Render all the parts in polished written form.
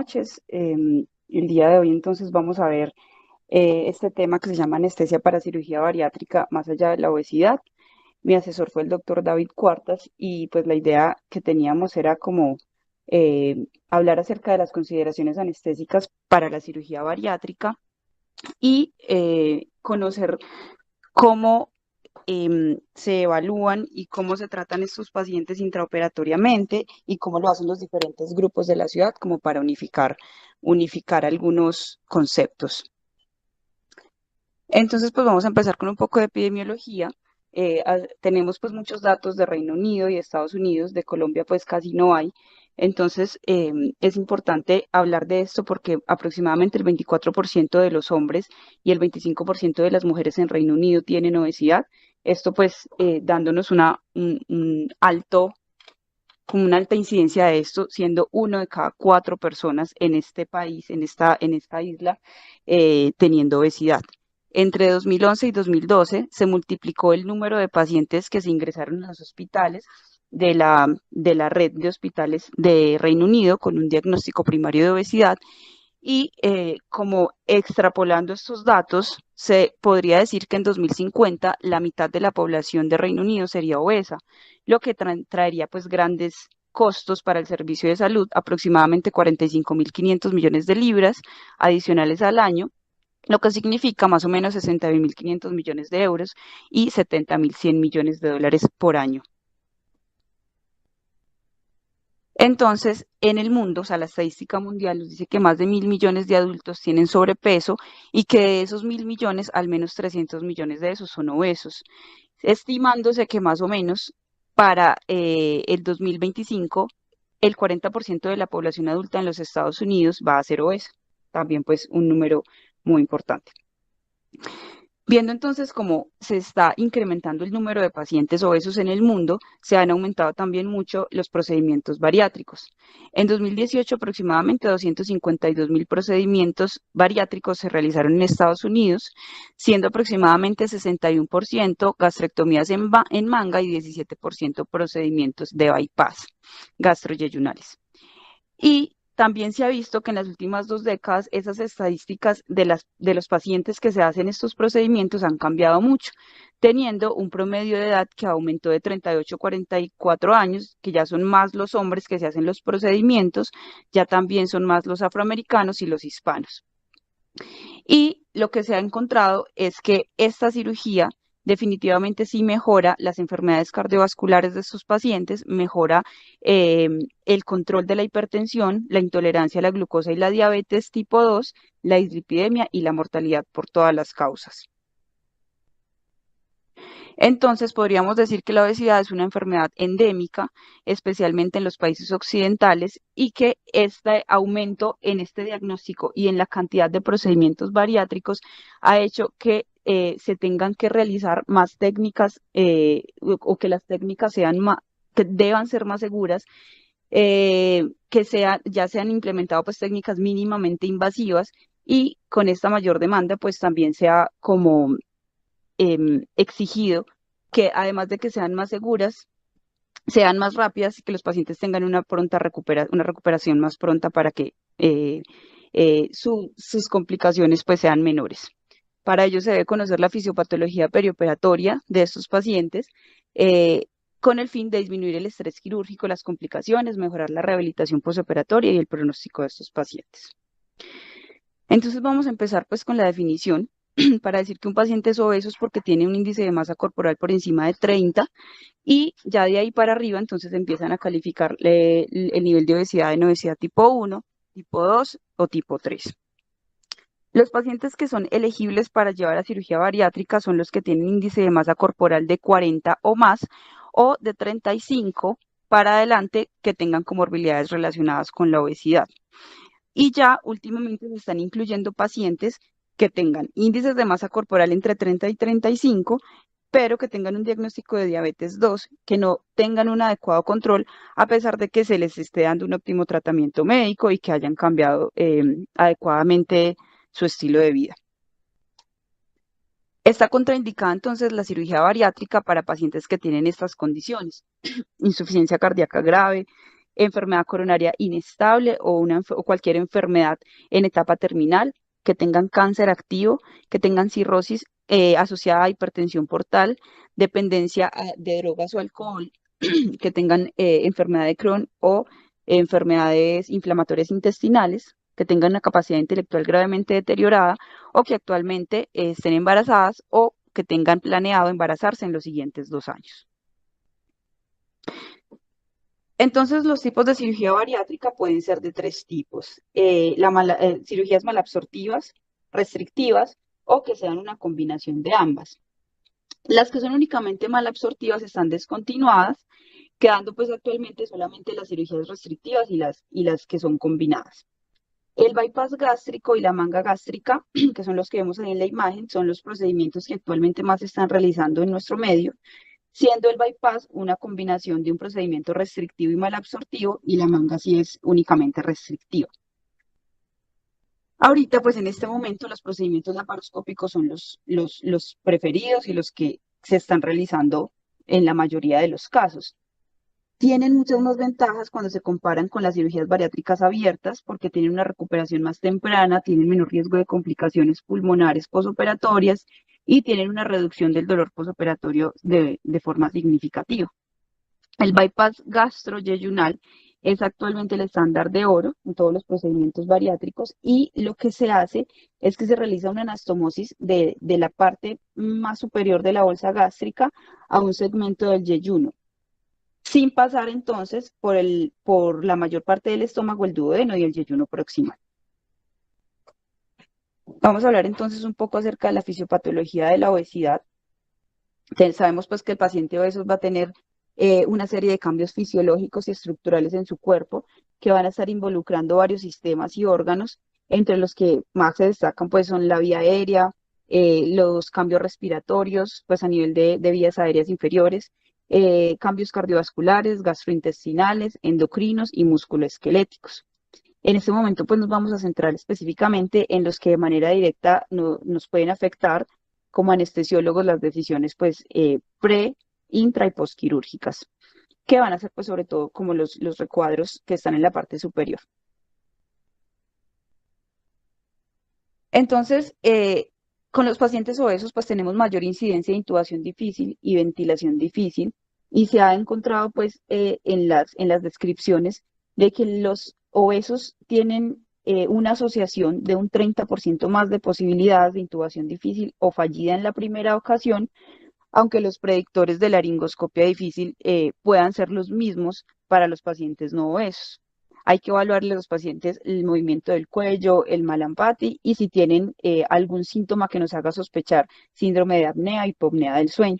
noches. El día de hoy entonces vamos a ver este tema que se llama anestesia para cirugía bariátrica más allá de la obesidad. Mi asesor fue el doctor David Cuartas y pues la idea que teníamos era como hablar acerca de las consideraciones anestésicas para la cirugía bariátrica y conocer cómo se evalúan y cómo se tratan estos pacientes intraoperatoriamente y cómo lo hacen los diferentes grupos de la ciudad como para unificar algunos conceptos. Entonces, pues vamos a empezar con un poco de epidemiología. Tenemos pues muchos datos de Reino Unido y Estados Unidos, de Colombia pues casi no hay. Entonces, es importante hablar de esto porque aproximadamente el 24% de los hombres y el 25% de las mujeres en Reino Unido tienen obesidad. Esto pues dándonos como una alta incidencia de esto, siendo uno de cada cuatro personas en este país, en esta isla, teniendo obesidad. Entre 2011 y 2012 se multiplicó el número de pacientes que se ingresaron a los hospitales de la red de hospitales de Reino Unido con un diagnóstico primario de obesidad y como extrapolando estos datos, se podría decir que en 2050 la mitad de la población de Reino Unido sería obesa, lo que traería pues grandes costos para el servicio de salud, aproximadamente 45.500 millones de libras adicionales al año, lo que significa más o menos 61.500 millones de euros y 70.100 millones de dólares por año. Entonces, en el mundo, o sea, la estadística mundial nos dice que más de 1.000 millones de adultos tienen sobrepeso y que de esos 1.000 millones, al menos 300 millones de esos son obesos, estimándose que más o menos para el 2025 el 40% de la población adulta en los Estados Unidos va a ser obesa. También pues un número muy importante. Viendo entonces cómo se está incrementando el número de pacientes obesos en el mundo, se han aumentado también mucho los procedimientos bariátricos. En 2018, aproximadamente 252.000 procedimientos bariátricos se realizaron en Estados Unidos, siendo aproximadamente 61% gastrectomías en manga y 17% procedimientos de bypass gastroyeyunales. Y también se ha visto que en las últimas 2 décadas esas estadísticas de los pacientes que se hacen estos procedimientos han cambiado mucho, teniendo un promedio de edad que aumentó de 38 a 44 años, que ya son más los hombres que se hacen los procedimientos, ya también son más los afroamericanos y los hispanos. Y lo que se ha encontrado es que esta cirugía definitivamente sí mejora las enfermedades cardiovasculares de estos pacientes, mejora el control de la hipertensión, la intolerancia a la glucosa y la diabetes tipo 2, la dislipidemia y la mortalidad por todas las causas. Entonces, podríamos decir que la obesidad es una enfermedad endémica, especialmente en los países occidentales, y que este aumento en este diagnóstico y en la cantidad de procedimientos bariátricos ha hecho que se tengan que realizar más técnicas o que las técnicas que deban ser más seguras, ya se han implementado pues técnicas mínimamente invasivas y con esta mayor demanda pues también se ha como exigido que además de que sean más seguras, sean más rápidas y que los pacientes tengan una recuperación más pronta para que sus complicaciones pues sean menores. Para ello se debe conocer la fisiopatología perioperatoria de estos pacientes eh, con el fin de disminuir el estrés quirúrgico, las complicaciones, mejorar la rehabilitación posoperatoria y el pronóstico de estos pacientes. Entonces vamos a empezar pues con la definición para decir que un paciente es obeso es porque tiene un índice de masa corporal por encima de 30 y ya de ahí para arriba entonces empiezan a calificar el nivel de obesidad en obesidad tipo 1, tipo 2 o tipo 3. Los pacientes que son elegibles para llevar a cirugía bariátrica son los que tienen índice de masa corporal de 40 o más o de 35 para adelante que tengan comorbilidades relacionadas con la obesidad. Y ya últimamente se están incluyendo pacientes que tengan índices de masa corporal entre 30 y 35, pero que tengan un diagnóstico de diabetes 2, que no tengan un adecuado control, a pesar de que se les esté dando un óptimo tratamiento médico y que hayan cambiado adecuadamente su estilo de vida. Está contraindicada entonces la cirugía bariátrica para pacientes que tienen estas condiciones: insuficiencia cardíaca grave, enfermedad coronaria inestable o cualquier enfermedad en etapa terminal, que tengan cáncer activo, que tengan cirrosis asociada a hipertensión portal, dependencia de drogas o alcohol, que tengan enfermedad de Crohn o enfermedades inflamatorias intestinales, que tengan una capacidad intelectual gravemente deteriorada o que actualmente estén embarazadas o que tengan planeado embarazarse en los siguientes 2 años. Entonces, los tipos de cirugía bariátrica pueden ser de 3 tipos. Cirugías malabsortivas, restrictivas o que sean una combinación de ambas. Las que son únicamente malabsortivas están descontinuadas, quedando pues actualmente solamente las cirugías restrictivas y las que son combinadas. El bypass gástrico y la manga gástrica, que son los que vemos ahí en la imagen, son los procedimientos que actualmente más se están realizando en nuestro medio, siendo el bypass una combinación de un procedimiento restrictivo y malabsortivo, y la manga sí es únicamente restrictiva. Ahorita, pues en este momento, los procedimientos laparoscópicos son los preferidos y los que se están realizando en la mayoría de los casos. Tienen muchas más ventajas cuando se comparan con las cirugías bariátricas abiertas porque tienen una recuperación más temprana, tienen menor riesgo de complicaciones pulmonares posoperatorias y tienen una reducción del dolor posoperatorio de forma significativa. El bypass gastroyeyunal es actualmente el estándar de oro en todos los procedimientos bariátricos y lo que se hace es que se realiza una anastomosis de la parte más superior de la bolsa gástrica a un segmento del yeyuno, sin pasar entonces por la mayor parte del estómago, el duodeno y el yeyuno proximal. Vamos a hablar entonces un poco acerca de la fisiopatología de la obesidad. Sabemos pues que el paciente obeso va a tener una serie de cambios fisiológicos y estructurales en su cuerpo que van a estar involucrando varios sistemas y órganos, entre los que más se destacan pues son la vía aérea, los cambios respiratorios pues a nivel de vías aéreas inferiores, cambios cardiovasculares, gastrointestinales, endocrinos y musculoesqueléticos. En este momento pues nos vamos a centrar específicamente en los que de manera directa nos pueden afectar como anestesiólogos las decisiones pues pre, intra y postquirúrgicas, que van a ser pues sobre todo como los recuadros que están en la parte superior. Entonces, con los pacientes obesos pues tenemos mayor incidencia de intubación difícil y ventilación difícil y se ha encontrado pues en las descripciones de que los obesos tienen una asociación de un 30% más de posibilidades de intubación difícil o fallida en la primera ocasión, aunque los predictores de laringoscopia difícil puedan ser los mismos para los pacientes no obesos. Hay que evaluarle a los pacientes el movimiento del cuello, el Mallampati y si tienen algún síntoma que nos haga sospechar síndrome de apnea, hipopnea del sueño.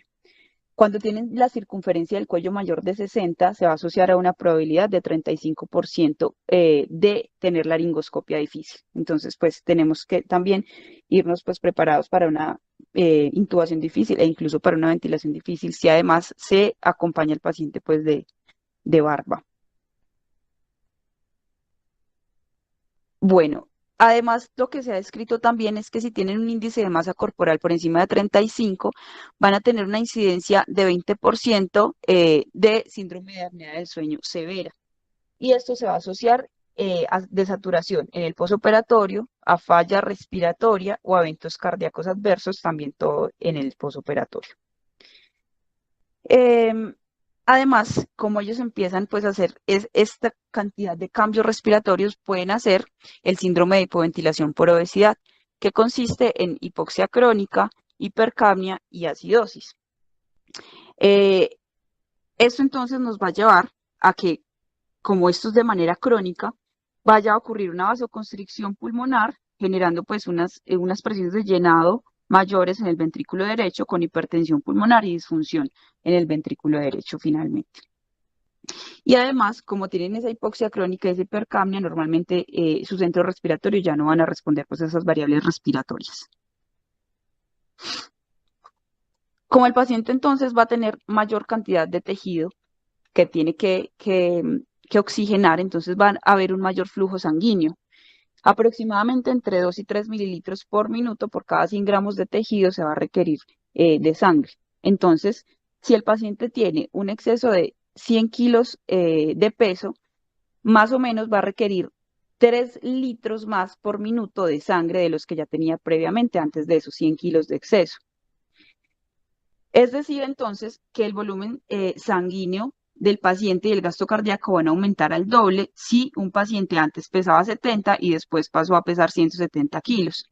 Cuando tienen la circunferencia del cuello mayor de 60, se va a asociar a una probabilidad de 35% de tener laringoscopia difícil. Entonces, pues tenemos que también irnos pues preparados para una intubación difícil e incluso para una ventilación difícil, si además se acompaña el paciente pues de barba. Bueno, además lo que se ha descrito también es que si tienen un índice de masa corporal por encima de 35, van a tener una incidencia de 20% de síndrome de apnea del sueño severa. Y esto se va a asociar a desaturación en el posoperatorio, a falla respiratoria o a eventos cardíacos adversos, también todo en el posoperatorio. Em, Además, como ellos empiezan pues a hacer esta cantidad de cambios respiratorios, pueden hacer el síndrome de hipoventilación por obesidad, que consiste en hipoxia crónica, hipercapnia y acidosis. Eh, Esto entonces nos va a llevar a que, como esto es de manera crónica, vaya a ocurrir una vasoconstricción pulmonar, generando pues unas presiones de llenado mayores en el ventrículo derecho con hipertensión pulmonar y disfunción en el ventrículo derecho finalmente. Y además, como tienen esa hipoxia crónica y esa hipercapnia, normalmente sus centros respiratorios ya no van a responder pues, a esas variables respiratorias. Como el paciente entonces va a tener mayor cantidad de tejido que tiene que oxigenar, entonces va a haber un mayor flujo sanguíneo. Aproximadamente entre 2 y 3 mililitros por minuto por cada 100 gramos de tejido se va a requerir de sangre. Entonces, si el paciente tiene un exceso de 100 kilos de peso, más o menos va a requerir 3 litros más por minuto de sangre de los que ya tenía previamente antes de esos 100 kilos de exceso. Es decir, entonces, que el volumen sanguíneo del paciente y el gasto cardíaco van a aumentar al doble si un paciente antes pesaba 70 y después pasó a pesar 170 kilos,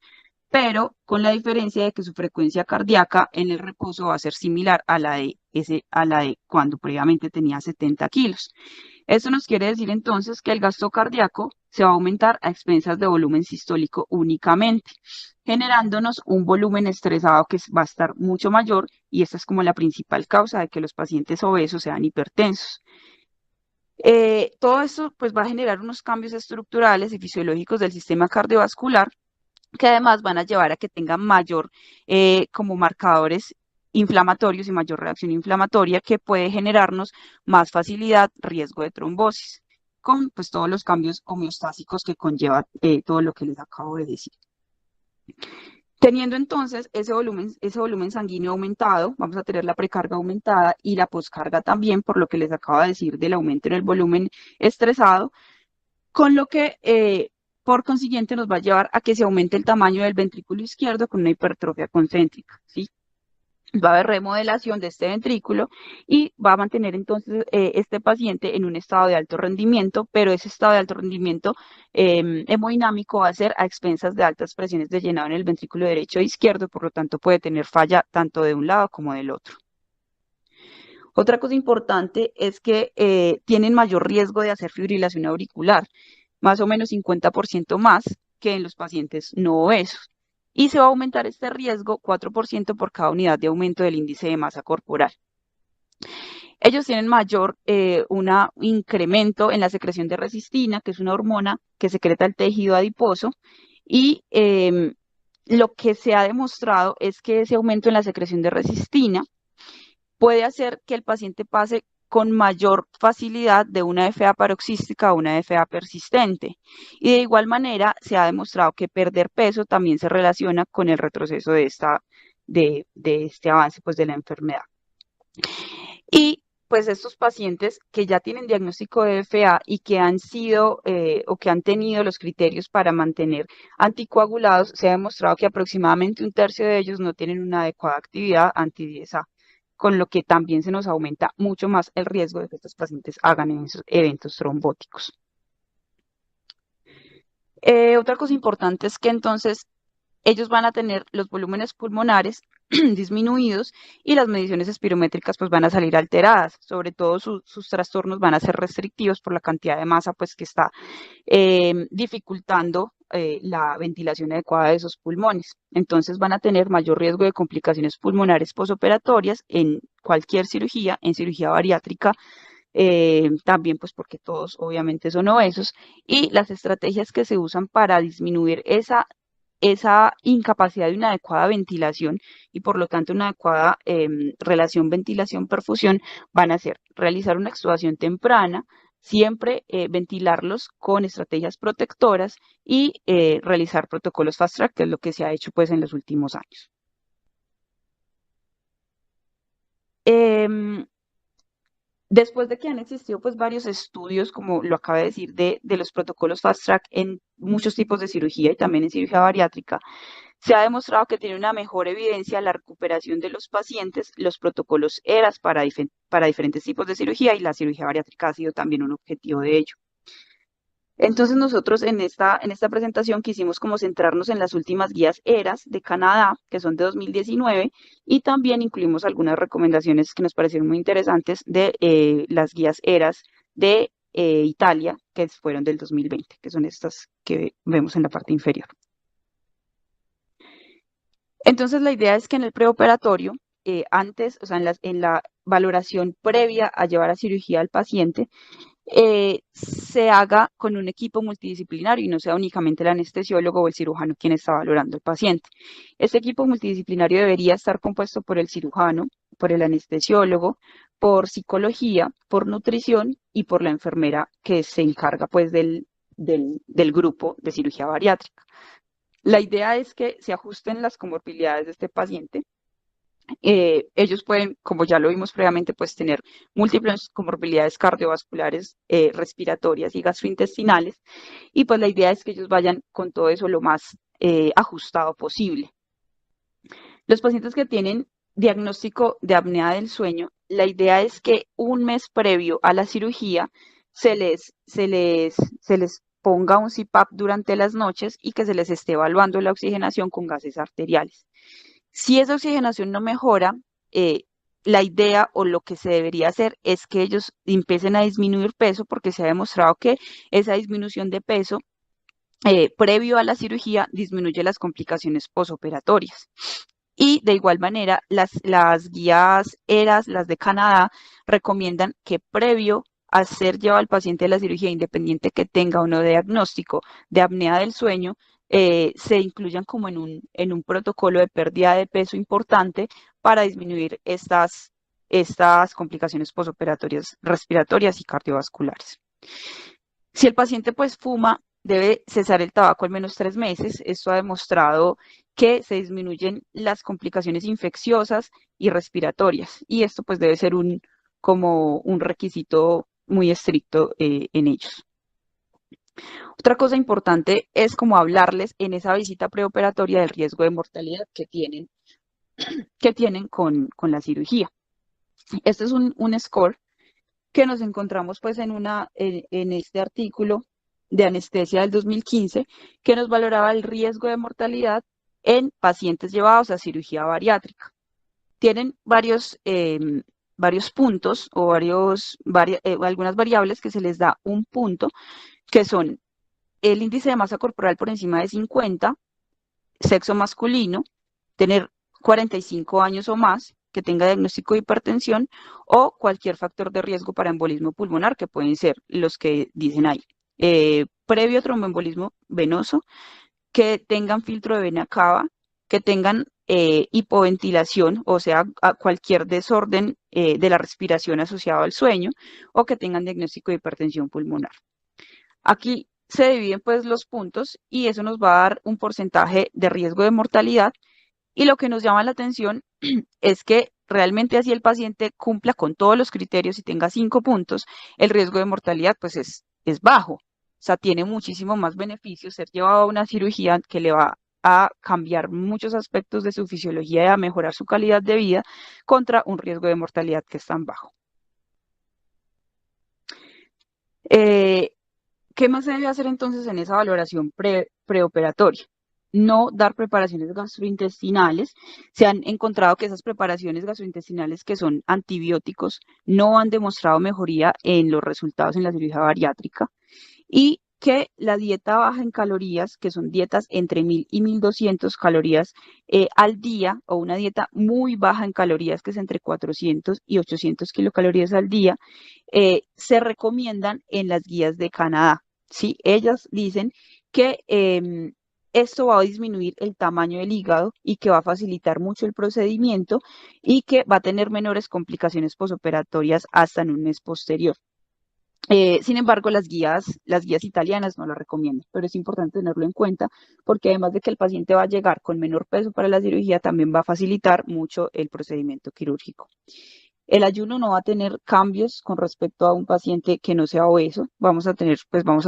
pero con la diferencia de que su frecuencia cardíaca en el reposo va a ser similar a la de cuando previamente tenía 70 kilos. Eso nos quiere decir entonces que el gasto cardíaco se va a aumentar a expensas de volumen sistólico únicamente, generándonos un volumen estresado que va a estar mucho mayor, y esta es como la principal causa de que los pacientes obesos sean hipertensos. Todo esto pues va a generar unos cambios estructurales y fisiológicos del sistema cardiovascular que además van a llevar a que tengan mayor como marcadores inflamatorios y mayor reacción inflamatoria que puede generarnos más facilidad, riesgo de trombosis, con pues todos los cambios homeostásicos que conlleva todo lo que les acabo de decir. Teniendo entonces ese volumen sanguíneo aumentado, vamos a tener la precarga aumentada y la poscarga también, por lo que les acabo de decir del aumento en el volumen estresado, con lo que por consiguiente nos va a llevar a que se aumente el tamaño del ventrículo izquierdo con una hipertrofia concéntrica, ¿sí? Va a haber remodelación de este ventrículo y va a mantener entonces este paciente en un estado de alto rendimiento, pero ese estado de alto rendimiento hemodinámico va a ser a expensas de altas presiones de llenado en el ventrículo derecho e izquierdo, por lo tanto puede tener falla tanto de un lado como del otro. Otra cosa importante es que tienen mayor riesgo de hacer fibrilación auricular, más o menos 50% más que en los pacientes no obesos. Y se va a aumentar este riesgo 4% por cada unidad de aumento del índice de masa corporal. Ellos tienen mayor un incremento en la secreción de resistina, que es una hormona que secreta el tejido adiposo, y lo que se ha demostrado es que ese aumento en la secreción de resistina puede hacer que el paciente pase con mayor facilidad de una FA paroxística a una FA persistente. Y de igual manera se ha demostrado que perder peso también se relaciona con el retroceso de este avance pues, de la enfermedad. Y pues estos pacientes que ya tienen diagnóstico de FA y que han sido o que han tenido los criterios para mantener anticoagulados, se ha demostrado que aproximadamente un tercio de ellos no tienen una adecuada actividad anti-10A, con lo que también se nos aumenta mucho más el riesgo de que estos pacientes hagan esos eventos trombóticos. Otra cosa importante es que entonces ellos van a tener los volúmenes pulmonares disminuidos y las mediciones espirométricas pues van a salir alteradas, sobre todo sus trastornos van a ser restrictivos por la cantidad de masa pues que está dificultando la ventilación adecuada de esos pulmones. Entonces van a tener mayor riesgo de complicaciones pulmonares posoperatorias en cualquier cirugía, en cirugía bariátrica, también pues porque todos obviamente son obesos, y las estrategias que se usan para disminuir esa incapacidad de una adecuada ventilación y por lo tanto una adecuada relación ventilación-perfusión van a ser realizar una extubación temprana, siempre ventilarlos con estrategias protectoras y realizar protocolos fast track, que es lo que se ha hecho pues en los últimos años. Después de que han existido pues varios estudios, como lo acaba de decir, de los protocolos fast track en muchos tipos de cirugía y también en cirugía bariátrica, se ha demostrado que tiene una mejor evidencia la recuperación de los pacientes, los protocolos ERAS para diferentes tipos de cirugía, y la cirugía bariátrica ha sido también un objetivo de ello. Entonces nosotros en esta presentación quisimos como centrarnos en las últimas guías ERAS de Canadá, que son de 2019, y también incluimos algunas recomendaciones que nos parecieron muy interesantes de las guías ERAS de Italia, que fueron del 2020, que son estas que vemos en la parte inferior. Entonces la idea es que en el preoperatorio, antes, o sea, en la valoración previa a llevar a cirugía al paciente, se haga con un equipo multidisciplinario y no sea únicamente el anestesiólogo o el cirujano quien está valorando al paciente. Este equipo multidisciplinario debería estar compuesto por el cirujano, por el anestesiólogo, por psicología, por nutrición y por la enfermera que se encarga pues del grupo de cirugía bariátrica. La idea es que se ajusten las comorbilidades de este paciente Ellos pueden, como ya lo vimos previamente, pues tener múltiples comorbilidades cardiovasculares, respiratorias y gastrointestinales, y pues la idea es que ellos vayan con todo eso lo más ajustado posible. Los pacientes que tienen diagnóstico de apnea del sueño, la idea es que un mes previo a la cirugía se les ponga un CPAP durante las noches y que se les esté evaluando la oxigenación con gases arteriales. Si esa oxigenación no mejora, eh, la idea o lo que se debería hacer es que ellos empiecen a disminuir peso, porque se ha demostrado que esa disminución de peso previo a la cirugía disminuye las complicaciones posoperatorias. Y de igual manera, las guías ERAS, las de Canadá, recomiendan que previo a ser llevado al paciente a la cirugía, independiente que tenga o no diagnóstico de apnea del sueño, se incluyan como en un protocolo de pérdida de peso importante para disminuir estas complicaciones posoperatorias respiratorias y cardiovasculares. Si el paciente pues fuma, debe cesar el tabaco al menos 3 meses. Esto ha demostrado que se disminuyen las complicaciones infecciosas y respiratorias, y esto pues debe ser como un requisito muy estricto en ellos. Otra cosa importante es como hablarles en esa visita preoperatoria del riesgo de mortalidad que tienen con la cirugía. Este es un score que nos encontramos pues en este artículo de anestesia del 2015, que nos valoraba el riesgo de mortalidad en pacientes llevados a cirugía bariátrica. Tienen varios puntos o algunas variables que se les da un punto, que son el índice de masa corporal por encima de 50, sexo masculino, tener 45 años o más, que tenga diagnóstico de hipertensión o cualquier factor de riesgo para embolismo pulmonar, que pueden ser los que dicen ahí. Previo tromboembolismo venoso, que tengan filtro de vena cava, que tengan hipoventilación, o sea, cualquier desorden de la respiración asociado al sueño, o que tengan diagnóstico de hipertensión pulmonar. Aquí se dividen pues los puntos y eso nos va a dar un porcentaje de riesgo de mortalidad, y lo que nos llama la atención es que realmente así el paciente cumpla con todos los criterios y tenga 5 puntos, el riesgo de mortalidad pues es bajo. O sea, tiene muchísimo más beneficio ser llevado a una cirugía que le va a cambiar muchos aspectos de su fisiología y a mejorar su calidad de vida, contra un riesgo de mortalidad que es tan bajo. Eh, ¿Qué más se debe hacer entonces en esa valoración preoperatoria? No dar preparaciones gastrointestinales. Se han encontrado que esas preparaciones gastrointestinales que son antibióticos no han demostrado mejoría en los resultados en la cirugía bariátrica, y que la dieta baja en calorías, que son dietas entre 1000 y 1200 calorías al día, o una dieta muy baja en calorías, que es entre 400 y 800 kilocalorías al día, se recomiendan en las guías de Canadá. ¿Sí? Ellas dicen que esto va a disminuir el tamaño del hígado y que va a facilitar mucho el procedimiento, y que va a tener menores complicaciones posoperatorias hasta en un mes posterior. Sin embargo, las guías italianas no lo recomiendan, pero es importante tenerlo en cuenta, porque además de que el paciente va a llegar con menor peso para la cirugía, también va a facilitar mucho el procedimiento quirúrgico. El ayuno no va a tener cambios con respecto a un paciente que no sea obeso. Vamos a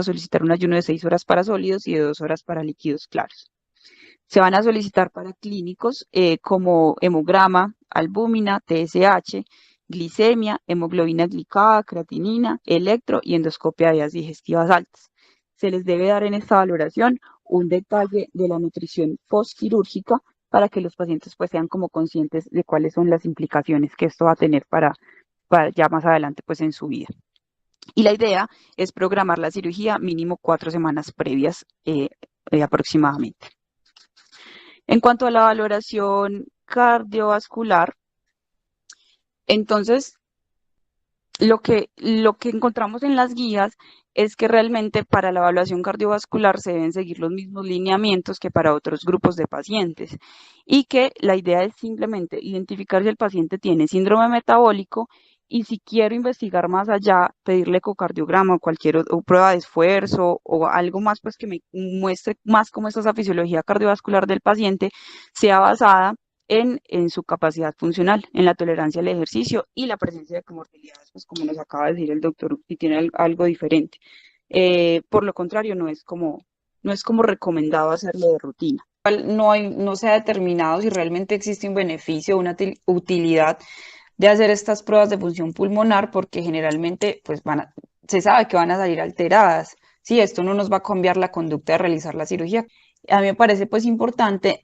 solicitar un ayuno de 6 horas para sólidos y de 2 horas para líquidos claros. Se van a solicitar para clínicos como hemograma, albúmina, TSH, glicemia, hemoglobina glicada, creatinina, electro y endoscopia de vías digestivas altas. Se les debe dar en esta valoración un detalle de la nutrición postquirúrgica, para que los pacientes pues sean como conscientes de cuáles son las implicaciones que esto va a tener para ya más adelante pues en su vida. Y la idea es programar la cirugía mínimo 4 semanas previas aproximadamente. En cuanto a la valoración cardiovascular, entonces lo que encontramos en las guías es que realmente para la evaluación cardiovascular se deben seguir los mismos lineamientos que para otros grupos de pacientes, y que la idea es simplemente identificar si el paciente tiene síndrome metabólico, y si quiero investigar más allá, pedirle ecocardiograma o cualquier prueba de esfuerzo o algo más pues que me muestre más cómo es esa fisiología cardiovascular del paciente, sea basada en su capacidad funcional, en la tolerancia al ejercicio y la presencia de comorbilidades, pues como nos acaba de decir el doctor, si tiene algo diferente. Por lo contrario, no es como recomendado hacerlo de rutina. No se ha determinado si realmente existe un beneficio o una utilidad de hacer estas pruebas de función pulmonar porque generalmente pues se sabe que van a salir alteradas. Sí, esto no nos va a cambiar la conducta de realizar la cirugía. A mí me parece pues importante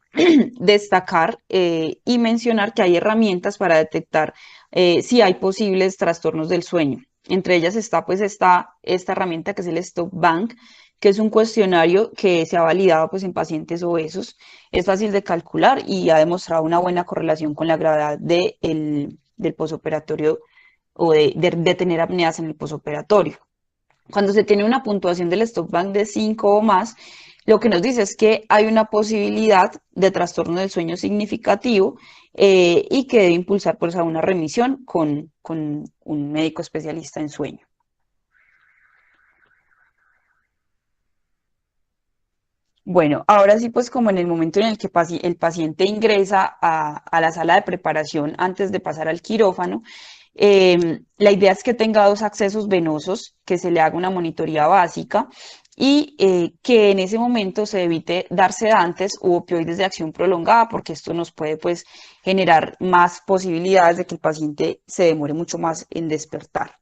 destacar y mencionar que hay herramientas para detectar si hay posibles trastornos del sueño. Entre ellas está pues esta herramienta que es el Stop Bank, que es un cuestionario que se ha validado pues en pacientes obesos. Es fácil de calcular y ha demostrado una buena correlación con la gravedad del posoperatorio o de tener apneas en el posoperatorio. Cuando se tiene una puntuación del Stop Bank de 5 o más, lo que nos dice es que hay una posibilidad de trastorno del sueño significativo y que debe impulsar pues, a una remisión con un médico especialista en sueño. Bueno, ahora sí, pues como en el momento en el que el paciente ingresa a la sala de preparación antes de pasar al quirófano, la idea es que tenga dos accesos venosos, que se le haga una monitoría básica y que en ese momento se evite dar sedantes u opioides de acción prolongada, porque esto nos puede pues generar más posibilidades de que el paciente se demore mucho más en despertar.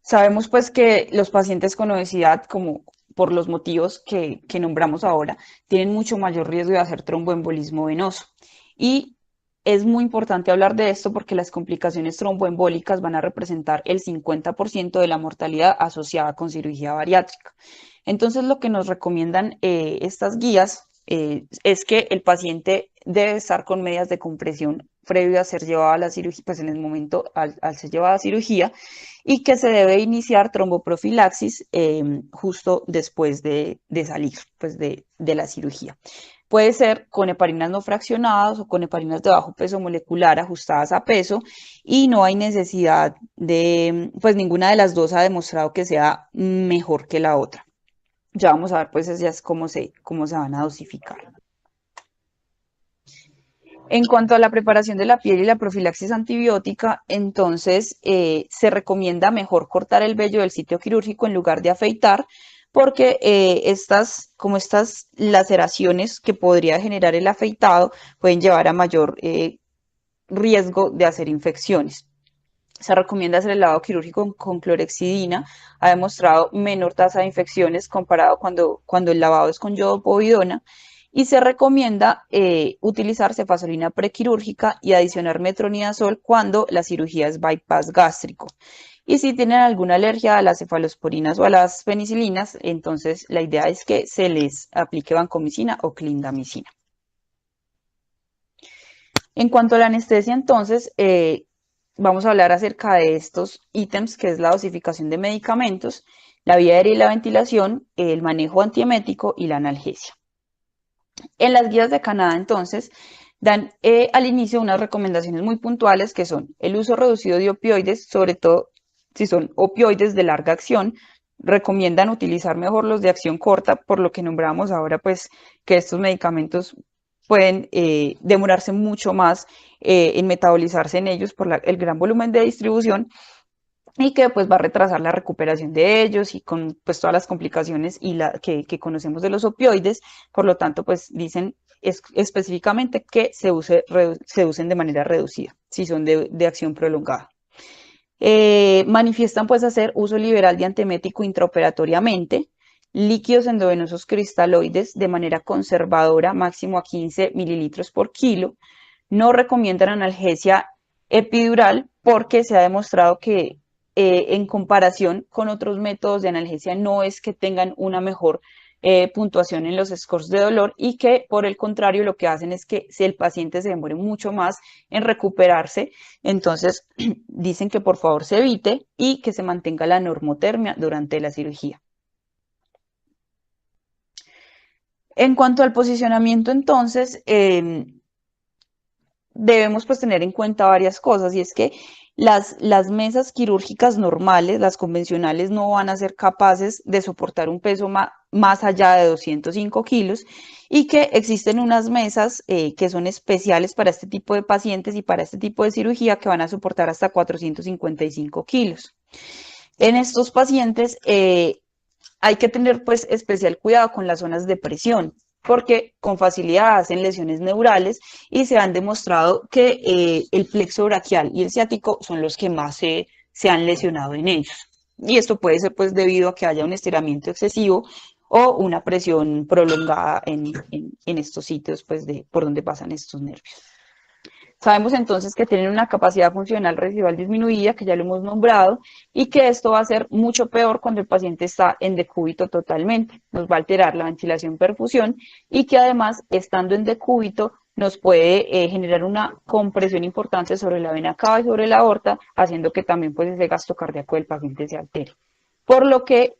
Sabemos pues que los pacientes con obesidad, como por los motivos que nombramos ahora, tienen mucho mayor riesgo de hacer tromboembolismo venoso. Y es muy importante hablar de esto porque las complicaciones tromboembólicas van a representar el 50% de la mortalidad asociada con cirugía bariátrica. Entonces, lo que nos recomiendan estas guías es que el paciente debe estar con medias de compresión previo a ser llevado a la cirugía, pues en el momento al ser llevado a cirugía, y que se debe iniciar tromboprofilaxis justo después de salir pues de la cirugía. Puede ser con heparinas no fraccionadas o con heparinas de bajo peso molecular ajustadas a peso y no hay necesidad de, pues ninguna de las dos ha demostrado que sea mejor que la otra. Ya vamos a ver pues ya es cómo se van a dosificar. En cuanto a la preparación de la piel y la profilaxis antibiótica, entonces se recomienda mejor cortar el vello del sitio quirúrgico en lugar de afeitar, porque como estas laceraciones que podría generar el afeitado pueden llevar a mayor riesgo de hacer infecciones. Se recomienda hacer el lavado quirúrgico con clorexidina. Ha demostrado menor tasa de infecciones comparado cuando el lavado es con yodopovidona. Y se recomienda utilizar cefazolina prequirúrgica y adicionar metronidazol cuando la cirugía es bypass gástrico. Y si tienen alguna alergia a las cefalosporinas o a las penicilinas, entonces la idea es que se les aplique vancomicina o clindamicina. En cuanto a la anestesia, entonces, vamos a hablar acerca de estos ítems, que es la dosificación de medicamentos, la vía aérea y la ventilación, el manejo antiemético y la analgesia. En las guías de Canadá, entonces, dan al inicio unas recomendaciones muy puntuales que son el uso reducido de opioides, sobre todo si son opioides de larga acción. Recomiendan utilizar mejor los de acción corta, por lo que nombramos ahora, pues, que estos medicamentos pueden demorarse mucho más en metabolizarse en ellos por el gran volumen de distribución y que pues va a retrasar la recuperación de ellos y con pues todas las complicaciones que conocemos de los opioides. Por lo tanto, pues dicen específicamente que se usen de manera reducida, si son de acción prolongada. Manifiestan pues hacer uso liberal de antemético intraoperatoriamente, líquidos endovenosos cristaloides de manera conservadora, máximo a 15 mililitros por kilo. No recomiendan analgesia epidural porque se ha demostrado que en comparación con otros métodos de analgesia no es que tengan una mejor puntuación en los scores de dolor y que por el contrario lo que hacen es que si el paciente se demore mucho más en recuperarse, entonces dicen que por favor se evite y que se mantenga la normotermia durante la cirugía. En cuanto al posicionamiento, entonces, debemos pues tener en cuenta varias cosas y es que Las mesas quirúrgicas normales, las convencionales, no van a ser capaces de soportar un peso más allá de 205 kilos y que existen unas mesas que son especiales para este tipo de pacientes y para este tipo de cirugía que van a soportar hasta 455 kilos. En estos pacientes hay que tener pues especial cuidado con las zonas de presión, porque con facilidad hacen lesiones neurales y se han demostrado que el plexo braquial y el ciático son los que más se han lesionado en ellos. Y esto puede ser pues debido a que haya un estiramiento excesivo o una presión prolongada en estos sitios pues por donde pasan estos nervios. Sabemos entonces que tienen una capacidad funcional residual disminuida, que ya lo hemos nombrado, y que esto va a ser mucho peor cuando el paciente está en decúbito totalmente. Nos va a alterar la ventilación-perfusión y que además, estando en decúbito, nos puede generar una compresión importante sobre la vena cava y sobre la aorta, haciendo que también pues, ese gasto cardíaco del paciente se altere. Por lo que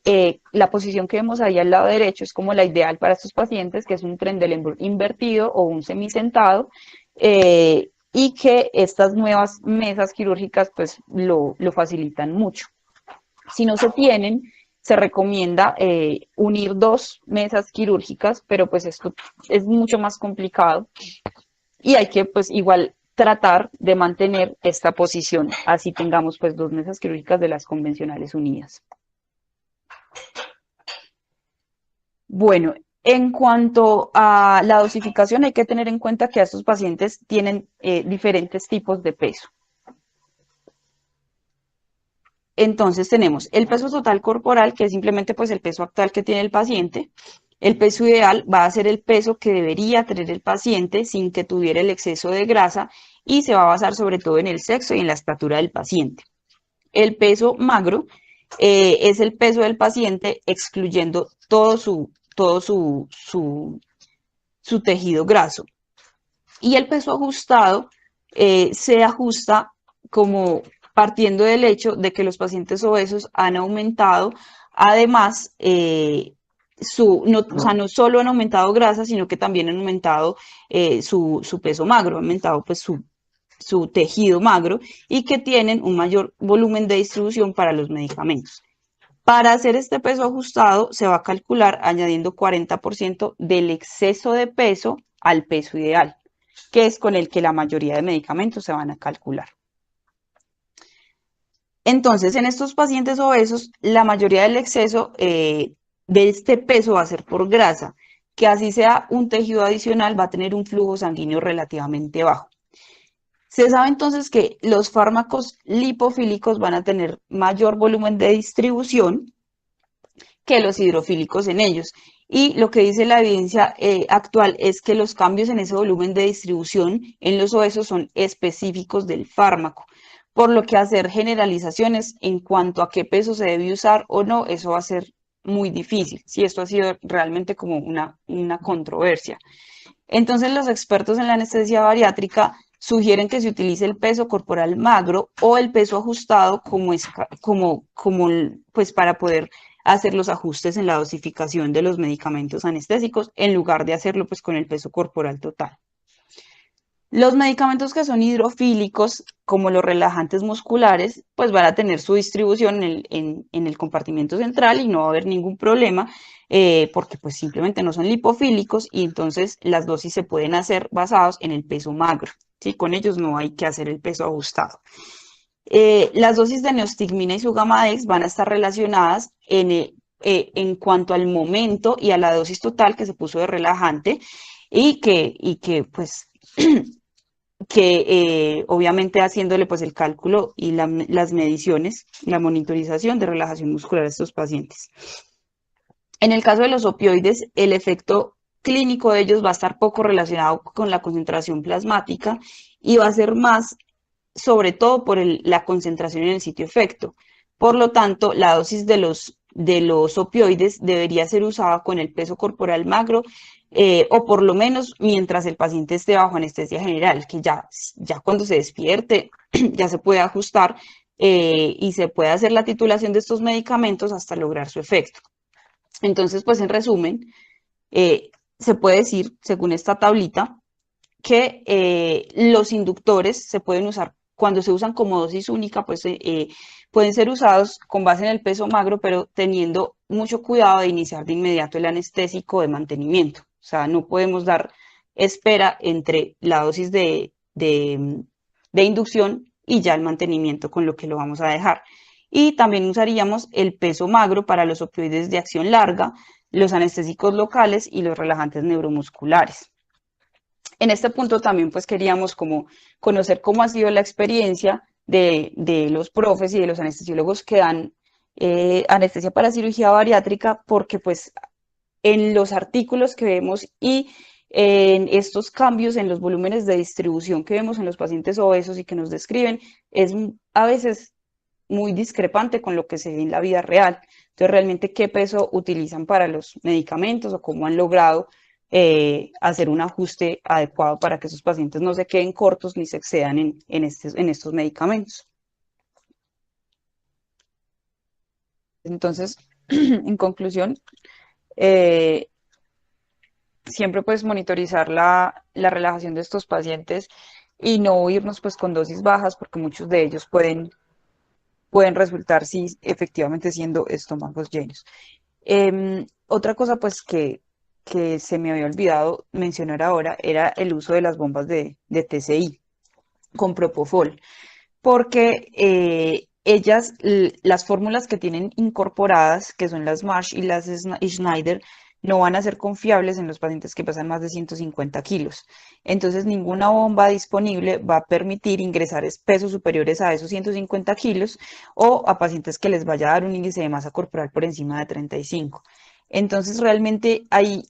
la posición que vemos ahí al lado derecho es como la ideal para estos pacientes, que es un Trendelenburg invertido o un semisentado, y que estas nuevas mesas quirúrgicas pues lo facilitan mucho. Si no se tienen, se recomienda unir dos mesas quirúrgicas, pero pues esto es mucho más complicado y hay que pues igual tratar de mantener esta posición, así tengamos pues dos mesas quirúrgicas de las convencionales unidas. Bueno, en cuanto a la dosificación, hay que tener en cuenta que estos pacientes tienen diferentes tipos de peso. Entonces tenemos el peso total corporal, que es simplemente pues el peso actual que tiene el paciente. El peso ideal va a ser el peso que debería tener el paciente sin que tuviera el exceso de grasa y se va a basar sobre todo en el sexo y en la estatura del paciente. El peso magro es el peso del paciente excluyendo su tejido graso. Y el peso ajustado se ajusta como partiendo del hecho de que los pacientes obesos han aumentado, además, o sea, no solo han aumentado grasa, sino que también han aumentado su peso magro, han aumentado pues su tejido magro y que tienen un mayor volumen de distribución para los medicamentos. Para hacer este peso ajustado se va a calcular añadiendo 40% del exceso de peso al peso ideal, que es con el que la mayoría de medicamentos se van a calcular. Entonces, en estos pacientes obesos, la mayoría del exceso de este peso va a ser por grasa, que así sea un tejido adicional, va a tener un flujo sanguíneo relativamente bajo. Se sabe entonces que los fármacos lipofílicos van a tener mayor volumen de distribución que los hidrofílicos en ellos. Y lo que dice la evidencia actual es que los cambios en ese volumen de distribución en los obesos son específicos del fármaco, por lo que hacer generalizaciones en cuanto a qué peso se debe usar o no, eso va a ser muy difícil. Si esto ha sido realmente como una controversia. Entonces los expertos en la anestesia bariátrica sugieren que se utilice el peso corporal magro o el peso ajustado pues para poder hacer los ajustes en la dosificación de los medicamentos anestésicos en lugar de hacerlo pues con el peso corporal total. Los medicamentos que son hidrofílicos, como los relajantes musculares, pues van a tener su distribución en el compartimento central y no va a haber ningún problema porque pues simplemente no son lipofílicos y entonces las dosis se pueden hacer basados en el peso magro. ¿Sí? Con ellos no hay que hacer el peso ajustado. Las dosis de neostigmina y su Gamadex van a estar relacionadas en cuanto al momento y a la dosis total que se puso de relajante y que pues obviamente haciéndole pues el cálculo y las mediciones, la monitorización de relajación muscular a estos pacientes. En el caso de los opioides, el efecto clínico de ellos va a estar poco relacionado con la concentración plasmática y va a ser más sobre todo por la concentración en el sitio efecto. Por lo tanto, la dosis de los opioides debería ser usada con el peso corporal magro o por lo menos mientras el paciente esté bajo anestesia general, que ya cuando se despierte ya se puede ajustar y se puede hacer la titulación de estos medicamentos hasta lograr su efecto. Entonces, pues en resumen, se puede decir, según esta tablita, que los inductores se pueden usar cuando se usan como dosis única, pues pueden ser usados con base en el peso magro, pero teniendo mucho cuidado de iniciar de inmediato el anestésico de mantenimiento. O sea, no podemos dar espera entre la dosis de inducción y ya el mantenimiento con lo que lo vamos a dejar. Y también usaríamos el peso magro para los opioides de acción larga, los anestésicos locales y los relajantes neuromusculares. En este punto también pues queríamos como conocer cómo ha sido la experiencia de los profes y de los anestesiólogos que dan anestesia para cirugía bariátrica, porque pues en los artículos que vemos y en estos cambios en los volúmenes de distribución que vemos en los pacientes obesos y que nos describen, es a veces muy discrepante con lo que se ve en la vida real. Entonces, realmente, ¿qué peso utilizan para los medicamentos o cómo han logrado hacer un ajuste adecuado para que esos pacientes no se queden cortos ni se excedan en estos medicamentos? Entonces, en conclusión, eh, siempre pues monitorizar la relajación de estos pacientes y no irnos pues con dosis bajas porque muchos de ellos pueden resultar sí efectivamente siendo estómagos llenos. Otra cosa pues que se me había olvidado mencionar ahora era el uso de las bombas de TCI con Propofol, porque ellas, las fórmulas que tienen incorporadas, que son las Marsh y las Schneider, no van a ser confiables en los pacientes que pesan más de 150 kilos. Entonces, ninguna bomba disponible va a permitir ingresar pesos superiores a esos 150 kilos o a pacientes que les vaya a dar un índice de masa corporal por encima de 35. Entonces, realmente hay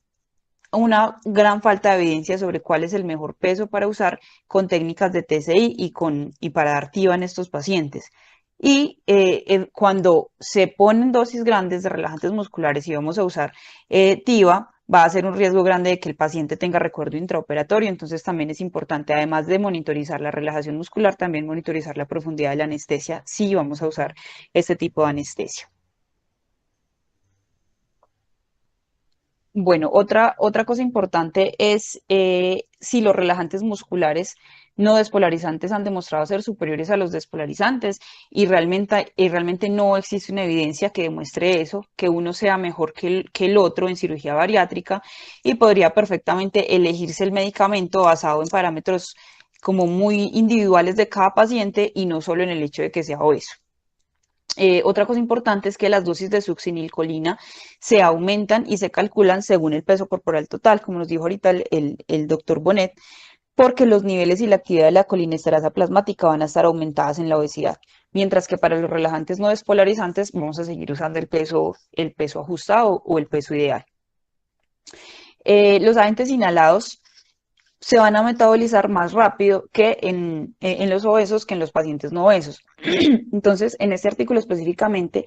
una gran falta de evidencia sobre cuál es el mejor peso para usar con técnicas de TCI y para dar TIVA en estos pacientes. Y cuando se ponen dosis grandes de relajantes musculares y vamos a usar TIVA, va a ser un riesgo grande de que el paciente tenga recuerdo intraoperatorio. Entonces también es importante, además de monitorizar la relajación muscular, también monitorizar la profundidad de la anestesia si vamos a usar este tipo de anestesia. Bueno, otra cosa importante es si los relajantes musculares no despolarizantes han demostrado ser superiores a los despolarizantes y realmente no existe una evidencia que demuestre eso, que uno sea mejor que el otro en cirugía bariátrica y podría perfectamente elegirse el medicamento basado en parámetros como muy individuales de cada paciente y no solo en el hecho de que sea obeso. Otra cosa importante es que las dosis de succinilcolina se aumentan y se calculan según el peso corporal total, como nos dijo ahorita el doctor Bonet, porque los niveles y la actividad de la colinesterasa plasmática van a estar aumentadas en la obesidad, mientras que para los relajantes no despolarizantes vamos a seguir usando el peso ajustado o el peso ideal. Los agentes inhalados se van a metabolizar más rápido que en los obesos que en los pacientes no obesos. Entonces, en este artículo específicamente,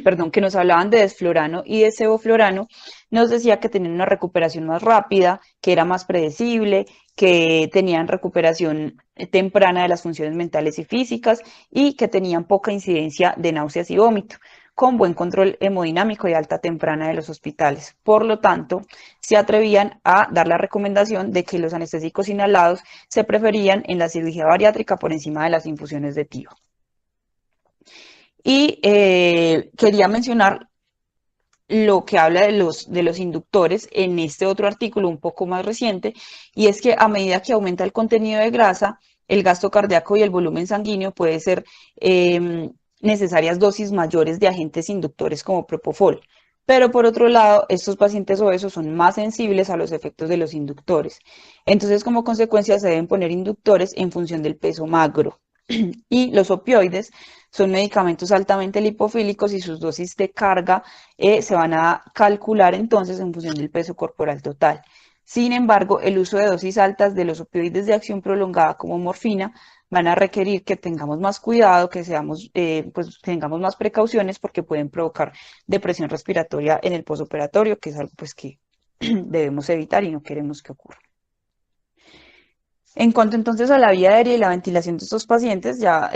perdón, que nos hablaban de desflorano y de sevoflorano, nos decía que tenían una recuperación más rápida, que era más predecible, que tenían recuperación temprana de las funciones mentales y físicas y que tenían poca incidencia de náuseas y vómito, con buen control hemodinámico y alta temprana de los hospitales. Por lo tanto, se atrevían a dar la recomendación de que los anestésicos inhalados se preferían en la cirugía bariátrica por encima de las infusiones de TIVA. Y quería mencionar lo que habla de los inductores en este otro artículo un poco más reciente, y es que a medida que aumenta el contenido de grasa, el gasto cardíaco y el volumen sanguíneo puede ser necesarias dosis mayores de agentes inductores como Propofol. Pero por otro lado, estos pacientes obesos son más sensibles a los efectos de los inductores. Entonces, como consecuencia, se deben poner inductores en función del peso magro. Y los opioides son medicamentos altamente lipofílicos y sus dosis de carga se van a calcular entonces en función del peso corporal total. Sin embargo, el uso de dosis altas de los opioides de acción prolongada como morfina van a requerir que tengamos más cuidado, que pues tengamos más precauciones porque pueden provocar depresión respiratoria en el posoperatorio, que es algo pues que debemos evitar y no queremos que ocurra. En cuanto entonces a la vía aérea y la ventilación de estos pacientes, ya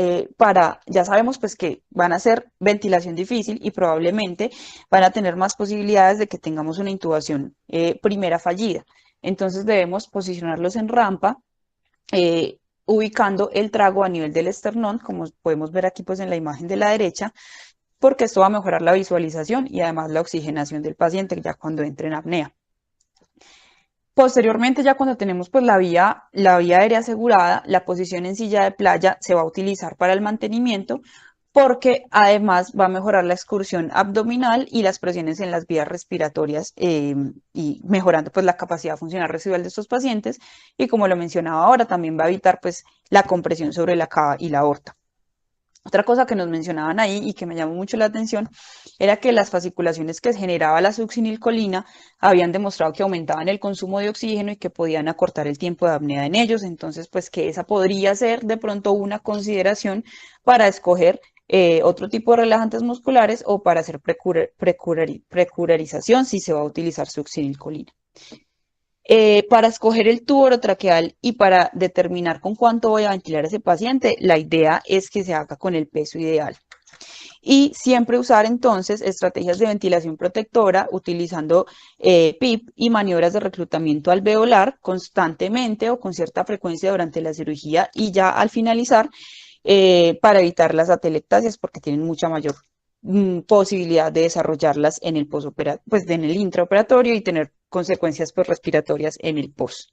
sabemos pues que van a ser ventilación difícil y probablemente van a tener más posibilidades de que tengamos una intubación primera fallida. Entonces debemos posicionarlos en rampa, ubicando el trago a nivel del esternón, como podemos ver aquí pues en la imagen de la derecha, porque esto va a mejorar la visualización y además la oxigenación del paciente ya cuando entre en apnea. Posteriormente, ya cuando tenemos pues la vía aérea asegurada, la posición en silla de playa se va a utilizar para el mantenimiento porque además va a mejorar la excursión abdominal y las presiones en las vías respiratorias y mejorando pues la capacidad funcional residual de estos pacientes y como lo mencionaba ahora, también va a evitar pues la compresión sobre la cava y la aorta. Otra cosa que nos mencionaban ahí y que me llamó mucho la atención era que las fasciculaciones que generaba la succinilcolina habían demostrado que aumentaban el consumo de oxígeno y que podían acortar el tiempo de apnea en ellos. Entonces, pues que esa podría ser de pronto una consideración para escoger otro tipo de relajantes musculares o para hacer precurarización si se va a utilizar succinilcolina. Para escoger el tubo orotraqueal y para determinar con cuánto voy a ventilar a ese paciente, la idea es que se haga con el peso ideal. Y siempre usar entonces estrategias de ventilación protectora utilizando PIP y maniobras de reclutamiento alveolar constantemente o con cierta frecuencia durante la cirugía y ya al finalizar para evitar las atelectasias porque tienen mucha mayor posibilidad de desarrollarlas en el pues en el intraoperatorio y tener consecuencias pues, respiratorias en el post.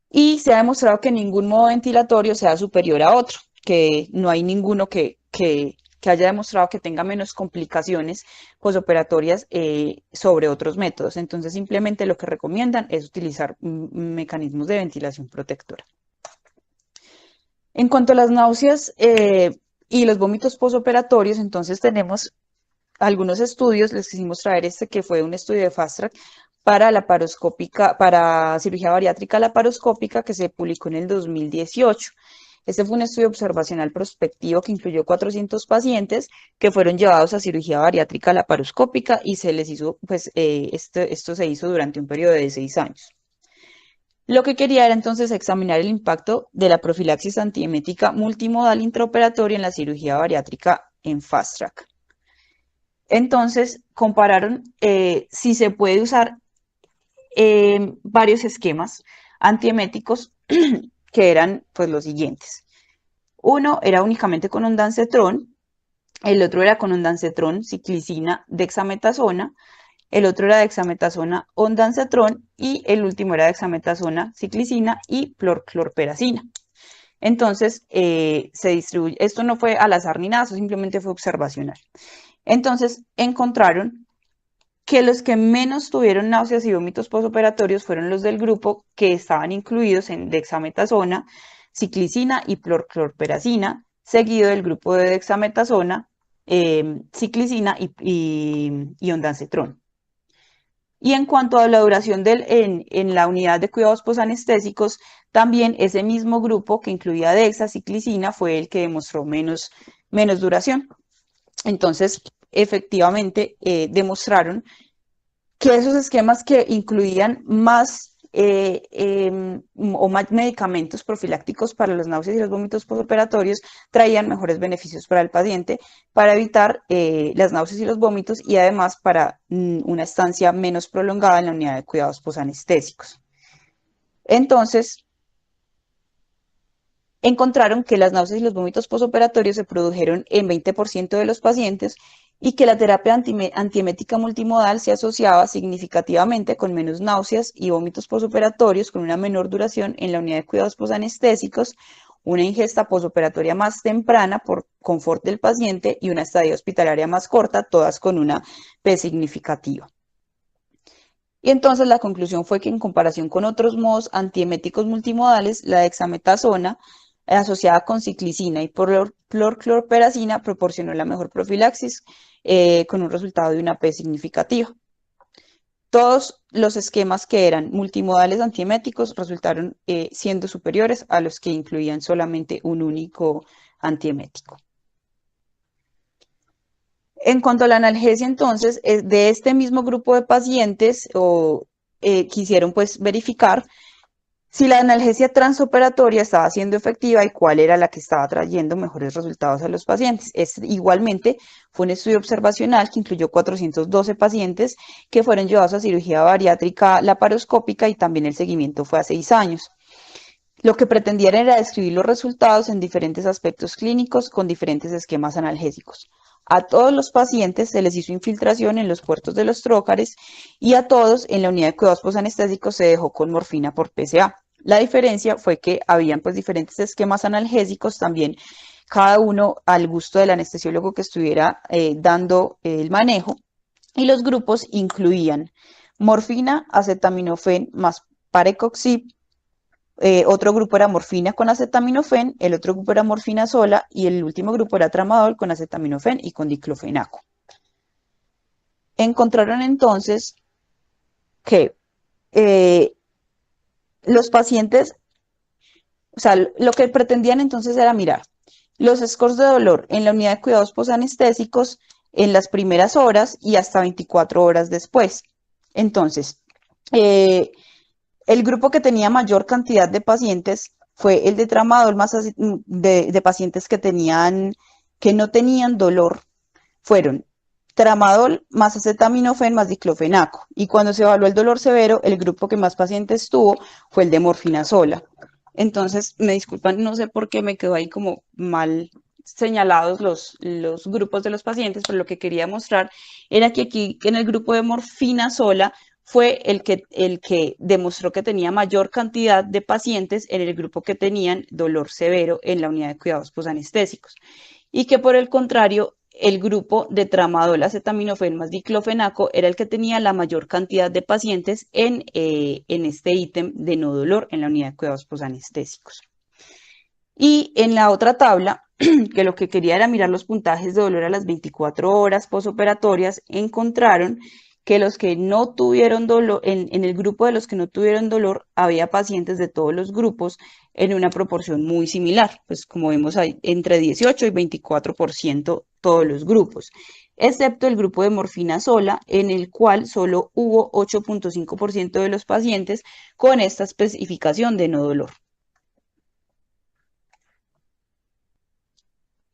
Y se ha demostrado que ningún modo ventilatorio sea superior a otro, que no hay ninguno que haya demostrado que tenga menos complicaciones posoperatorias sobre otros métodos. Entonces, simplemente lo que recomiendan es utilizar mecanismos de ventilación protectora. En cuanto a las náuseas y los vómitos posoperatorios, entonces tenemos algunos estudios, les quisimos traer este que fue un estudio de Fast Track para cirugía bariátrica laparoscópica que se publicó en el 2018. Este fue un estudio observacional prospectivo que incluyó 400 pacientes que fueron llevados a cirugía bariátrica laparoscópica y se les hizo, pues, esto se hizo durante un periodo de 6 años. Lo que quería era entonces examinar el impacto de la profilaxis antiemética multimodal intraoperatoria en la cirugía bariátrica en Fast Track. Entonces, compararon si se puede usar varios esquemas antieméticos que eran pues los siguientes. Uno era únicamente con ondansetrón, el otro era con ondansetrón, ciclicina, dexametasona, el otro era dexametasona, ondansetrón y el último era dexametasona, ciclicina y clorperacina. Entonces, se distribuye, esto no fue al azar ni nada, eso simplemente fue observacional. Entonces, encontraron que los que menos tuvieron náuseas y vómitos postoperatorios fueron los del grupo que estaban incluidos en dexametasona, ciclicina y clorperacina, seguido del grupo de dexametasona, ciclicina y ondansetrón. Y en cuanto a la duración en la unidad de cuidados posanestésicos, también ese mismo grupo que incluía dexa, ciclicina, fue el que demostró menos duración. Entonces, efectivamente, demostraron que esos esquemas que incluían más o más medicamentos profilácticos para los náuseas y los vómitos postoperatorios traían mejores beneficios para el paciente para evitar las náuseas y los vómitos y además para una estancia menos prolongada en la unidad de cuidados posanestésicos. Entonces, encontraron que las náuseas y los vómitos postoperatorios se produjeron en 20% de los pacientes y que la terapia antiemética multimodal se asociaba significativamente con menos náuseas y vómitos postoperatorios, con una menor duración en la unidad de cuidados posanestésicos, una ingesta postoperatoria más temprana por confort del paciente y una estadía hospitalaria más corta, todas con una P significativa. Y entonces la conclusión fue que en comparación con otros modos antieméticos multimodales, la dexametasona asociada con ciclicina y clorperacina proporcionó la mejor profilaxis con un resultado de una P significativa. Todos los esquemas que eran multimodales antieméticos resultaron siendo superiores a los que incluían solamente un único antiemético. En cuanto a la analgesia, entonces, de este mismo grupo de pacientes quisieron pues verificar si la analgesia transoperatoria estaba siendo efectiva y cuál era la que estaba trayendo mejores resultados a los pacientes. Igualmente, fue un estudio observacional que incluyó 412 pacientes que fueron llevados a cirugía bariátrica laparoscópica y también el seguimiento fue a 6 años. Lo que pretendían era describir los resultados en diferentes aspectos clínicos con diferentes esquemas analgésicos. A todos los pacientes se les hizo infiltración en los puertos de los trócares y a todos en la unidad de cuidados posanestésicos se dejó con morfina por PSA. La diferencia fue que habían pues diferentes esquemas analgésicos también, cada uno al gusto del anestesiólogo que estuviera dando el manejo, y los grupos incluían morfina, acetaminofén más parecoxib, otro grupo era morfina con acetaminofén, el otro grupo era morfina sola y el último grupo era tramadol con acetaminofén y con diclofenaco. Encontraron entonces que los pacientes, o sea, lo que pretendían entonces era mirar los scores de dolor en la unidad de cuidados posanestésicos en las primeras horas y hasta 24 horas después. Entonces, eh, el grupo que tenía mayor cantidad de pacientes fue el de tramadol más de pacientes que no tenían dolor, fueron tramadol más acetaminofén más diclofenaco. Y cuando se evaluó el dolor severo, el grupo que más pacientes tuvo fue el de morfina sola. Entonces, me disculpan, no sé por qué me quedó ahí como mal señalados los grupos de los pacientes, pero lo que quería mostrar era que aquí en el grupo de morfina sola fue el que demostró que tenía mayor cantidad de pacientes en el grupo que tenían dolor severo en la unidad de cuidados posanestésicos. Y que por el contrario, el grupo de tramadol, acetaminofén más diclofenaco era el que tenía la mayor cantidad de pacientes en este ítem de no dolor en la unidad de cuidados posanestésicos. Y en la otra tabla, que lo que quería era mirar los puntajes de dolor a las 24 horas posoperatorias, encontraron que los que no tuvieron dolor, en el grupo de los que no tuvieron dolor, había pacientes de todos los grupos en una proporción muy similar, pues como vemos ahí, entre 18 y 24% todos los grupos, excepto el grupo de morfina sola, en el cual solo hubo 8.5% de los pacientes con esta especificación de no dolor.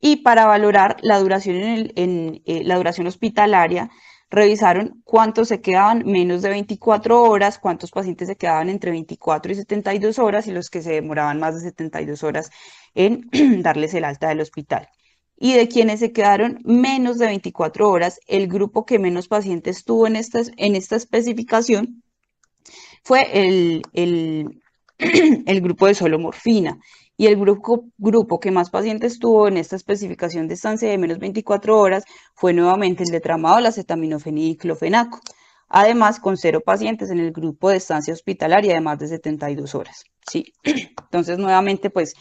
Y para valorar la duración, la duración hospitalaria, revisaron cuántos se quedaban menos de 24 horas, cuántos pacientes se quedaban entre 24 y 72 horas y los que se demoraban más de 72 horas en darles el alta del hospital. Y de quienes se quedaron menos de 24 horas, el grupo que menos pacientes tuvo en esta especificación fue el grupo de solo morfina. Y el grupo que más pacientes tuvo en esta especificación de estancia de menos 24 horas fue nuevamente el de tramadol, acetaminofén y diclofenaco. Además, con 0 pacientes en el grupo de estancia hospitalaria de más de 72 horas. ¿Sí? Entonces, nuevamente, pues,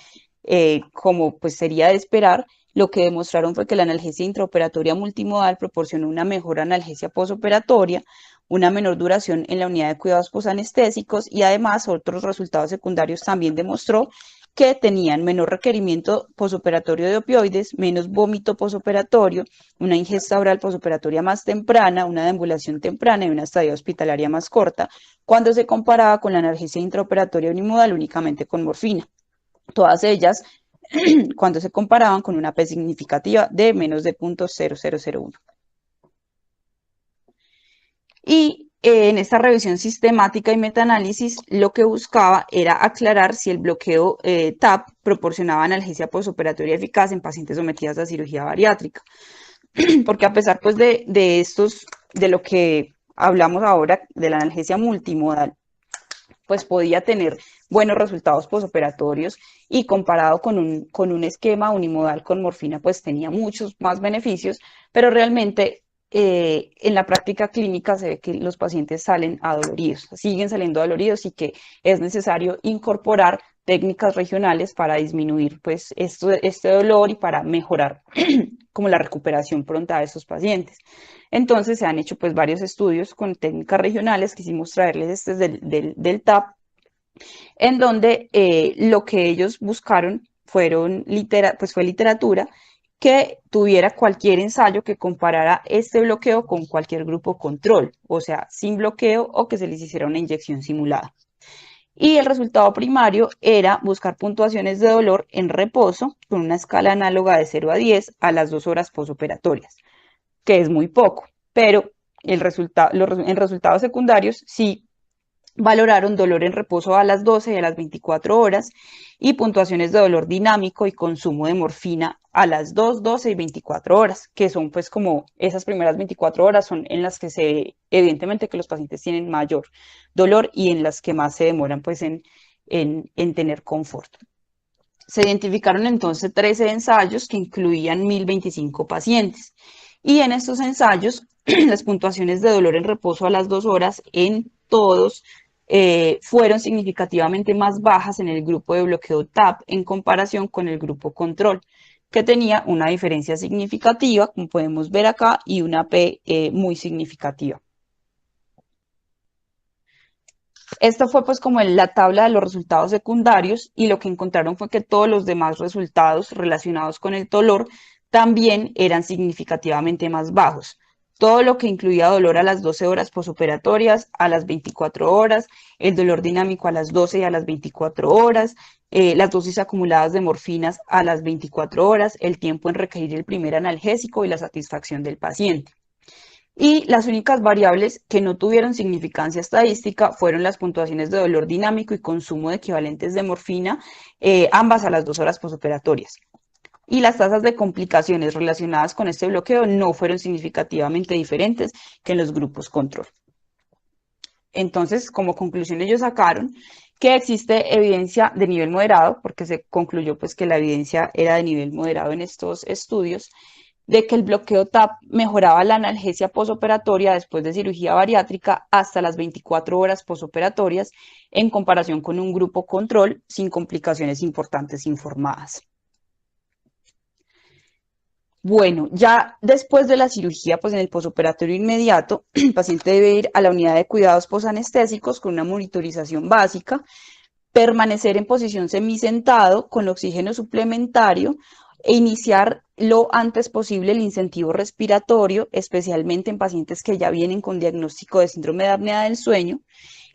como pues sería de esperar, lo que demostraron fue que la analgesia intraoperatoria multimodal proporcionó una mejor analgesia posoperatoria, una menor duración en la unidad de cuidados posanestésicos y además otros resultados secundarios también demostró que tenían menor requerimiento posoperatorio de opioides, menos vómito posoperatorio, una ingesta oral posoperatoria más temprana, una deambulación temprana y una estadía hospitalaria más corta, cuando se comparaba con la analgesia intraoperatoria unimodal únicamente con morfina. Todas ellas cuando se comparaban con una P significativa de menos de 0.0001. Y en esta revisión sistemática y metaanálisis, lo que buscaba era aclarar si el bloqueo TAP proporcionaba analgesia postoperatoria eficaz en pacientes sometidas a cirugía bariátrica. Porque a pesar pues, de lo que hablamos ahora, de la analgesia multimodal, pues podía tener buenos resultados posoperatorios y comparado con un esquema unimodal con morfina, pues tenía muchos más beneficios, pero realmente en la práctica clínica se ve que los pacientes salen adoloridos, siguen saliendo adoloridos y que es necesario incorporar técnicas regionales para disminuir pues este dolor y para mejorar como la recuperación pronta de estos pacientes. Entonces se han hecho pues varios estudios con técnicas regionales, quisimos traerles este del TAP, en donde lo que ellos buscaron fue literatura que tuviera cualquier ensayo que comparara este bloqueo con cualquier grupo control, o sea, sin bloqueo o que se les hiciera una inyección simulada. Y el resultado primario era buscar puntuaciones de dolor en reposo con una escala análoga de 0 a 10 a las 2 horas posoperatorias, que es muy poco, pero en resultados secundarios sí Valoraron dolor en reposo a las 12 y a las 24 horas y puntuaciones de dolor dinámico y consumo de morfina a las 2, 12 y 24 horas, que son pues como esas primeras 24 horas son en las que se ve evidentemente que los pacientes tienen mayor dolor y en las que más se demoran pues en tener confort. Se identificaron entonces 13 ensayos que incluían 1.025 pacientes. Y en estos ensayos, las puntuaciones de dolor en reposo a las 2 horas en todos fueron significativamente más bajas en el grupo de bloqueo TAP en comparación con el grupo control, que tenía una diferencia significativa, como podemos ver acá, y una P muy significativa. Esta fue pues como la tabla de los resultados secundarios y lo que encontraron fue que todos los demás resultados relacionados con el dolor también eran significativamente más bajos. Todo lo que incluía dolor a las 12 horas posoperatorias, a las 24 horas, el dolor dinámico a las 12 y a las 24 horas, las dosis acumuladas de morfinas a las 24 horas, el tiempo en requerir el primer analgésico y la satisfacción del paciente. Y las únicas variables que no tuvieron significancia estadística fueron las puntuaciones de dolor dinámico y consumo de equivalentes de morfina, ambas a las 2 horas posoperatorias. Y las tasas de complicaciones relacionadas con este bloqueo no fueron significativamente diferentes que en los grupos control. Entonces, como conclusión, ellos sacaron que existe evidencia de nivel moderado, porque se concluyó pues que la evidencia era de nivel moderado en estos estudios, de que el bloqueo TAP mejoraba la analgesia posoperatoria después de cirugía bariátrica hasta las 24 horas posoperatorias en comparación con un grupo control sin complicaciones importantes informadas. Bueno, ya después de la cirugía, pues en el posoperatorio inmediato, el paciente debe ir a la unidad de cuidados posanestésicos con una monitorización básica, permanecer en posición semisentado con oxígeno suplementario e iniciar lo antes posible el incentivo respiratorio, especialmente en pacientes que ya vienen con diagnóstico de síndrome de apnea del sueño.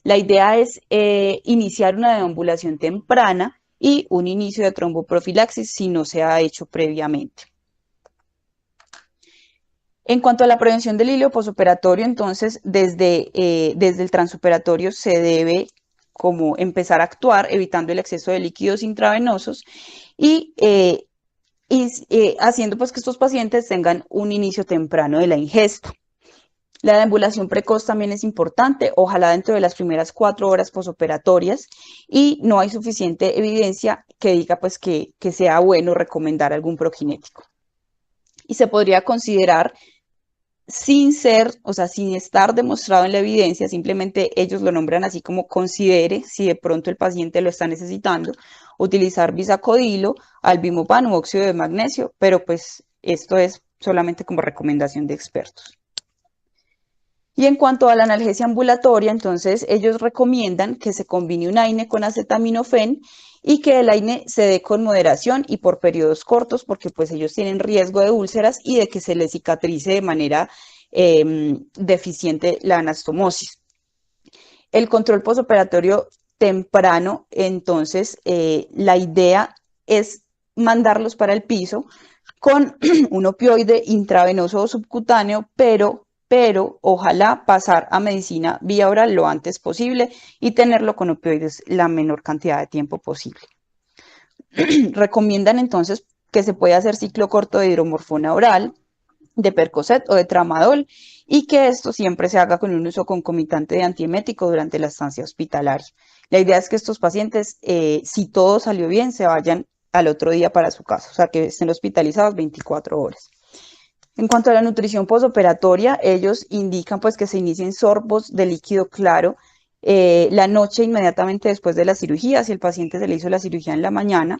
La idea es iniciar una deambulación temprana y un inicio de tromboprofilaxis si no se ha hecho previamente. En cuanto a la prevención del hilio posoperatorio, entonces desde el transoperatorio se debe como empezar a actuar evitando el exceso de líquidos intravenosos y haciendo pues que estos pacientes tengan un inicio temprano de la ingesta. La deambulación precoz también es importante, ojalá dentro de las primeras 4 horas posoperatorias, y no hay suficiente evidencia que diga pues que sea bueno recomendar algún prokinético. Y se podría considerar sin ser, o sea, sin estar demostrado en la evidencia, simplemente ellos lo nombran así como considere, si de pronto el paciente lo está necesitando, utilizar bisacodilo, albimopan u óxido de magnesio, pero pues esto es solamente como recomendación de expertos. Y en cuanto a la analgesia ambulatoria, entonces ellos recomiendan que se combine un AINE con acetaminofén y que el AINE se dé con moderación y por periodos cortos, porque pues ellos tienen riesgo de úlceras y de que se les cicatrice de manera deficiente la anastomosis. El control posoperatorio temprano, entonces la idea es mandarlos para el piso con un opioide intravenoso o subcutáneo, pero ojalá pasar a medicina vía oral lo antes posible y tenerlo con opioides la menor cantidad de tiempo posible. Recomiendan entonces que se puede hacer ciclo corto de hidromorfona oral, de Percocet o de Tramadol y que esto siempre se haga con un uso concomitante de antiemético durante la estancia hospitalaria. La idea es que estos pacientes, si todo salió bien, se vayan al otro día para su casa, o sea, que estén hospitalizados 24 horas. En cuanto a la nutrición posoperatoria, ellos indican pues que se inicien sorbos de líquido claro la noche inmediatamente después de la cirugía. Si el paciente se le hizo la cirugía en la mañana,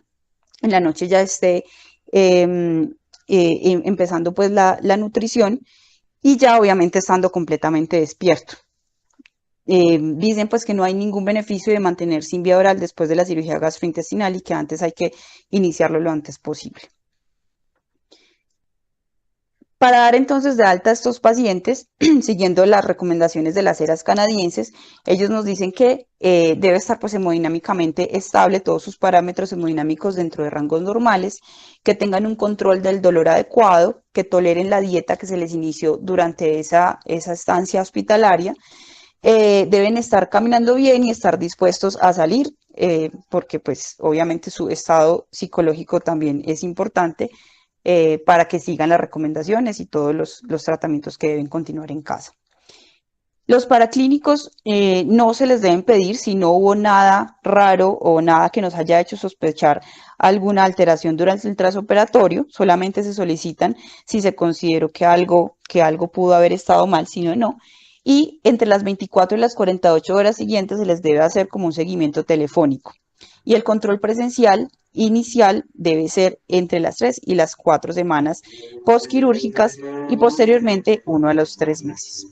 en la noche ya esté empezando pues la nutrición y ya obviamente estando completamente despierto. Dicen pues que no hay ningún beneficio de mantener sin vía oral después de la cirugía gastrointestinal y que antes hay que iniciarlo lo antes posible. Para dar entonces de alta a estos pacientes, siguiendo las recomendaciones de las eras canadienses, ellos nos dicen que debe estar pues hemodinámicamente estable, todos sus parámetros hemodinámicos dentro de rangos normales, que tengan un control del dolor adecuado, que toleren la dieta que se les inició durante esa estancia hospitalaria, deben estar caminando bien y estar dispuestos a salir, porque pues obviamente su estado psicológico también es importante para que sigan las recomendaciones y todos los tratamientos que deben continuar en casa. Los paraclínicos no se les deben pedir si no hubo nada raro o nada que nos haya hecho sospechar alguna alteración durante el trasoperatorio. Solamente se solicitan si se consideró que algo pudo haber estado mal, si no, no. Y entre las 24 y las 48 horas siguientes se les debe hacer como un seguimiento telefónico. Y el control presencial inicial debe ser entre las 3 y las 4 semanas postquirúrgicas y posteriormente 1 a los 3 meses.